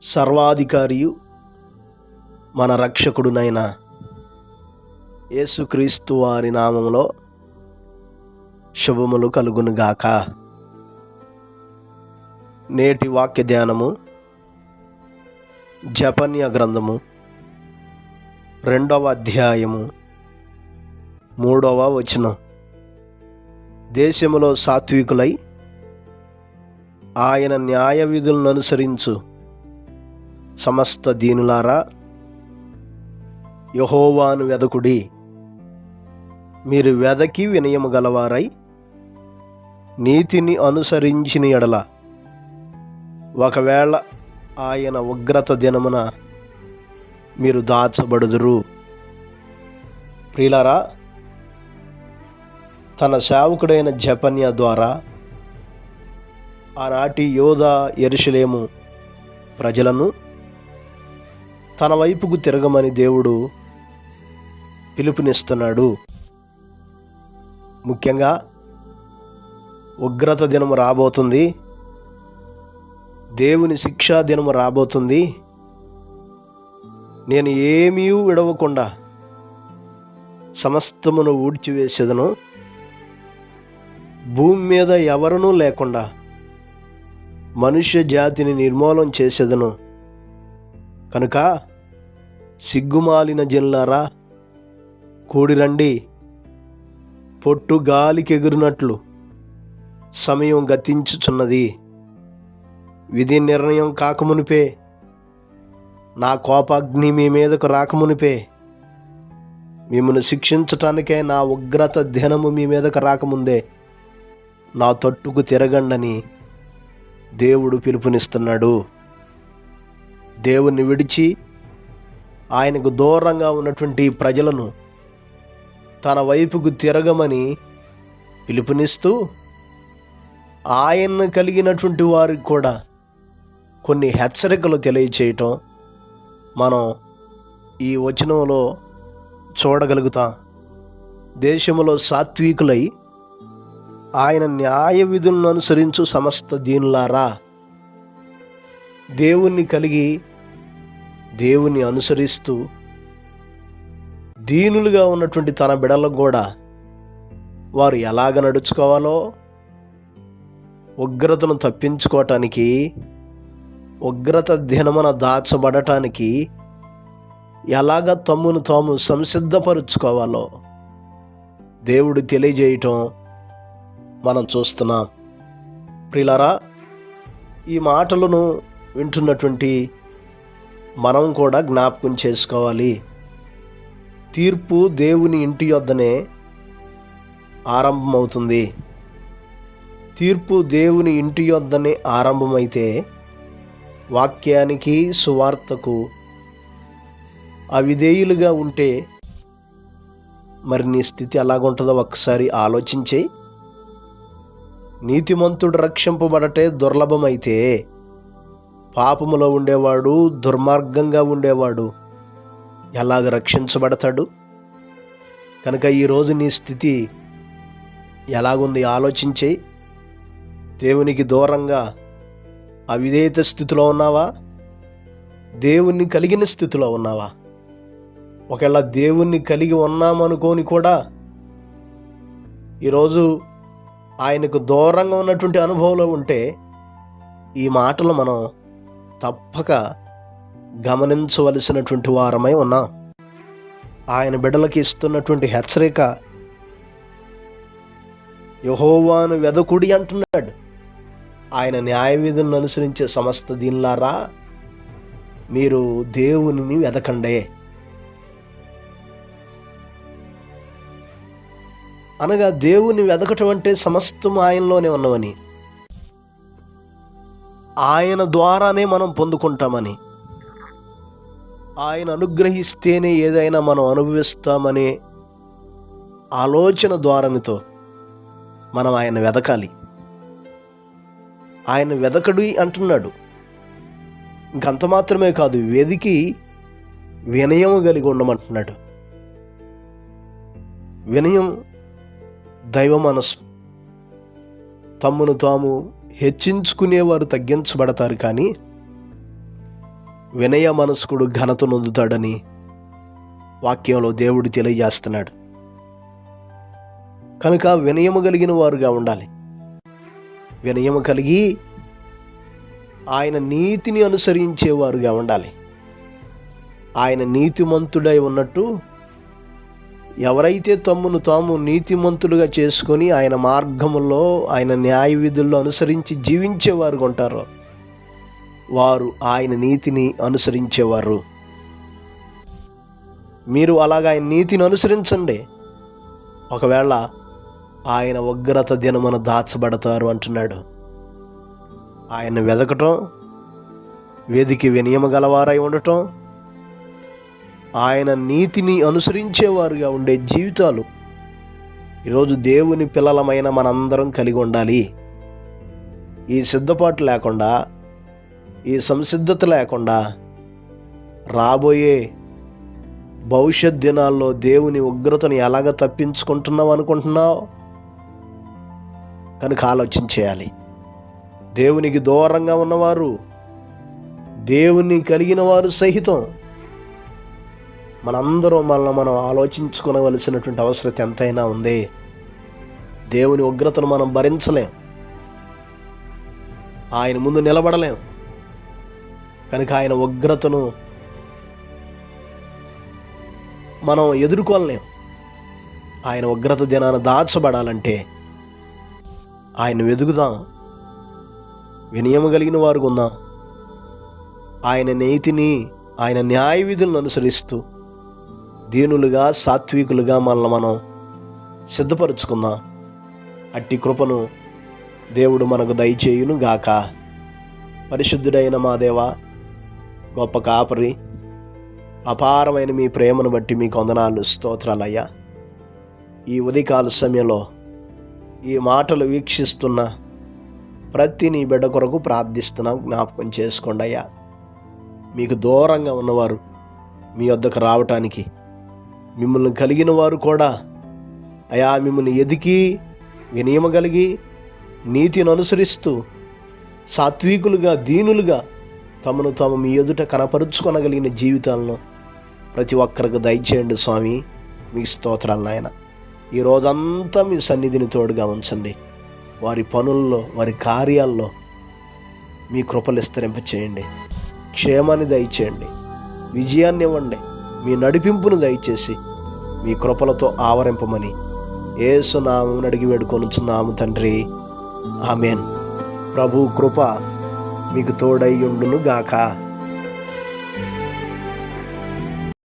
సర్వాధికారియు మన రక్షకుడునైన యేసుక్రీస్తు వారి నామములో శుభములు కలుగునుగాక. నేటి వాక్య ధ్యానము జపన్య గ్రంథము 2వ అధ్యాయము 3వ వచనం. దేశములో సాత్వికులై ఆయన న్యాయ విధులను అనుసరించు సమస్త దీనులారా, యెహోవాను వెదకుడి. మీరు వెదకి వినయము గలవారై నీతిని అనుసరించిన ఎడల ఒకవేళ ఆయన ఉగ్రత దినమున మీరు దాచబడుదురు. ప్రియులారా, తన సేవకుడైన జపన్య ద్వారా ఆనాటి యోధా యెరూషలేము ప్రజలను తన వైపుకు తిరగమని దేవుడు పిలుపునిస్తున్నాడు. ముఖ్యంగా ఉగ్రత దినము రాబోతుంది, దేవుని శిక్షా దినము రాబోతుంది. నేను ఏమీ విడవకుండా సమస్తమును ఊడ్చివేసేదను, భూమి మీద ఎవరునూ లేకుండా మనుష్య జాతిని నిర్మూలం చేసేదను. కనుక సిగ్గుమాలిన జనులారా, కూడిరండి. పొట్టు గాలికి ఎగురునట్లు సమయం గతించుచున్నది. విధి నిర్ణయం కాకమునిపే, నా కోపాగ్ని మీ మీదకు రాకమునిపే, మిమ్మల్ని శిక్షించటానికే నా ఉగ్రత దినము మీ మీదకు రాకముందే నా తట్టుకు తిరగండని దేవుడు పిలుపునిస్తున్నాడు. దేవుణ్ణి విడిచి ఆయనకు దూరంగా ఉన్నటువంటి ప్రజలను తన వైపుకు తిరగమని పిలుపునిస్తూ, ఆయన్ను కలిగినటువంటి వారికి కూడా కొన్ని హెచ్చరికలు తెలియచేయటం మనం ఈ వచనంలో చూడగలుగుతాం. దేశంలో సాత్వికులై ఆయన న్యాయ విధులను అనుసరించు సమస్త దీనులారా, దేవుణ్ణి కలిగి దేవుణ్ణి అనుసరిస్తూ దీనులుగా ఉన్నటువంటి తన బిడలకు కూడా వారు ఎలాగ నడుచుకోవాలో, ఉగ్రతను తప్పించుకోవటానికి, ఉగ్రత దినమున దాచబడటానికి ఎలాగ తమ్మును తాము సంసిద్ధపరుచుకోవాలో దేవుడు తెలియజేయటం మనం చూస్తున్నాం. ప్రియులారా, ఈ మాటలను వింటున్నటువంటి మనం కూడా జ్ఞాపకం చేసుకోవాలి. తీర్పు దేవుని ఇంటి యొద్దనే ఆరంభమవుతుంది. తీర్పు దేవుని ఇంటి యొద్దనే ఆరంభమైతే వాక్యానికి, సువార్తకు అవిధేయులుగా ఉంటే మరి నీ స్థితి ఎలాగుంటుందో ఒక్కసారి ఆలోచించే. నీతిమంతుడు రక్షింపబడటే దుర్లభమైతే పాపములో ఉండేవాడు, దుర్మార్గంగా ఉండేవాడు ఎలాగ రక్షించబడతాడు? కనుక ఈరోజు నీ స్థితి ఎలాగుంది ఆలోచించే. దేవునికి దూరంగా అవిధేయత స్థితిలో ఉన్నావా? దేవుణ్ణి కలిగిన స్థితిలో ఉన్నావా? ఒకవేళ దేవుణ్ణి కలిగి ఉన్నామనుకోని కూడా ఈరోజు ఆయనకు దూరంగా ఉన్నటువంటి అనుభవంలో ఉంటే ఈ మాటలు మనం తప్పక గమనించవలసినటువంటి వారమై ఉన్నాం. ఆయన బిడ్డలకి ఇస్తున్నటువంటి హెచ్చరిక, యెహోవాను వెదకుడి అంటున్నాడు. ఆయన న్యాయ విధులను అనుసరించే సమస్త దీనులారా, మీరు దేవునిని వెదకండే అనగా, దేవుని వెదకటం అంటే సమస్తం ఆయనలోనే ఉన్నవని, ఆయన ద్వారానే మనం పొందుకుంటామని, ఆయన అనుగ్రహిస్తేనే ఏదైనా మనం అనుభవిస్తామనే ఆలోచన ద్వారానితో మనం ఆయన వెదకాలి. ఆయన వెదకడు అంటున్నాడు. ఇంకంత మాత్రమే కాదు, వెదికి వినయము కలిగి ఉండమంటున్నాడు. వినయం దైవ మనసు. తమ్మును తాము హెచ్చించుకునేవారు తగ్గించబడతారు, కానీ వినయ మనస్కుడు ఘనత నొందుతాడని వాక్యంలో దేవుడు తెలియజేస్తున్నాడు. కనుక వినయము కలిగిన వారుగా ఉండాలి. వినయము కలిగి ఆయన నీతిని అనుసరించేవారుగా ఉండాలి. ఆయన నీతిమంతుడై ఉన్నట్టు ఎవరైతే తమ్మును తాము నీతిమంతులుగా చేసుకొని ఆయన మార్గములో ఆయన న్యాయ విధుల్లో అనుసరించి జీవించేవారుగా ఉంటారో వారు ఆయన నీతిని అనుసరించేవారు. మీరు అలాగ ఆయన నీతిని అనుసరించండి. ఒకవేళ ఆయన ఉగ్రత దినమున దాచబడతారు అంటున్నాడు. ఆయన వెదకటం, వెదికి వినయము గలవారై ఉండటం, ఆయన నీతిని అనుసరించేవారుగా ఉండే జీవితాలు ఈరోజు దేవుని పిల్లలమైన మనందరం కలిగి ఉండాలి. ఈ సిద్ధపాటు లేకుండా, ఈ సంసిద్ధత లేకుండా రాబోయే భవిష్యత్ దినాల్లో దేవుని ఉగ్రతను ఎలాగ తప్పించుకుంటున్నావు అనుకుంటున్నావు? కనుక ఆలోచన చేయాలి. దేవునికి దూరంగా ఉన్నవారు, దేవుని కలిగిన వారు సహితం మనందరం మనం ఆలోచించుకోవలసినటువంటి అవసరం ఎంతైనా ఉంది. దేవుని ఉగ్రతను మనం భరించలేం, ఆయన ముందు నిలబడలేం. కనుక ఆయన ఉగ్రతను మనం ఎదుర్కోలేం. ఆయన ఉగ్రత దినాన దాచబడాలంటే ఆయన వెతుకుదాం, వినయము కలిగిన వారు ఉందాం. ఆయన నీతిని, ఆయన న్యాయ విధులను అనుసరిస్తూ దీనులుగా, సాత్వికులుగా మనల్ని మనం సిద్ధపరుచుకుందాం. అట్టి కృపను దేవుడు మనకు దయచేయును గాక. పరిశుద్ధుడైన మా దేవా, గొప్ప కాపరి, అపారమైన మీ ప్రేమను బట్టి మీకు వందనాలు, స్తోత్రాలయ్యా. ఈ ఉదయకాల సమయంలో ఈ మాటలు వీక్షిస్తున్న ప్రతి నీ బిడ్డ కొరకు ప్రార్థిస్తున్నాం. జ్ఞాపకం చేసుకోండి అయ్యా. మీకు దూరంగా ఉన్నవారు మీ వద్దకు రావటానికి, మిమ్మల్ని కలిగిన వారు కూడా అయా మిమ్మల్ని ఎదికి వినయము కలిగి నీతిని అనుసరిస్తూ సాత్వికులుగా, దీనులుగా తమను తాము మీ ఎదుట కనపరుచుకొనగలిగిన జీవితాలను ప్రతి ఒక్కరికి దయచేయండి స్వామి. మీ స్తోత్రాలు నాయన. ఈ రోజంతా మీ సన్నిధిని తోడుగా ఉంచండి. వారి పనుల్లో, వారి కార్యాల్లో మీ కృపలు విస్తరింపచేయండి. క్షేమాన్ని దయచేయండి, విజయాన్ని ఇవ్వండి. మీ నడిపింపును దయచేసి మీ కృపలతో ఆవరింపమని యేసు నామమున అడిగి వేడుకొనుచున్నాము తండ్రి, ఆమేన్. ప్రభు కృప మీకు తోడై ఉండును గాక.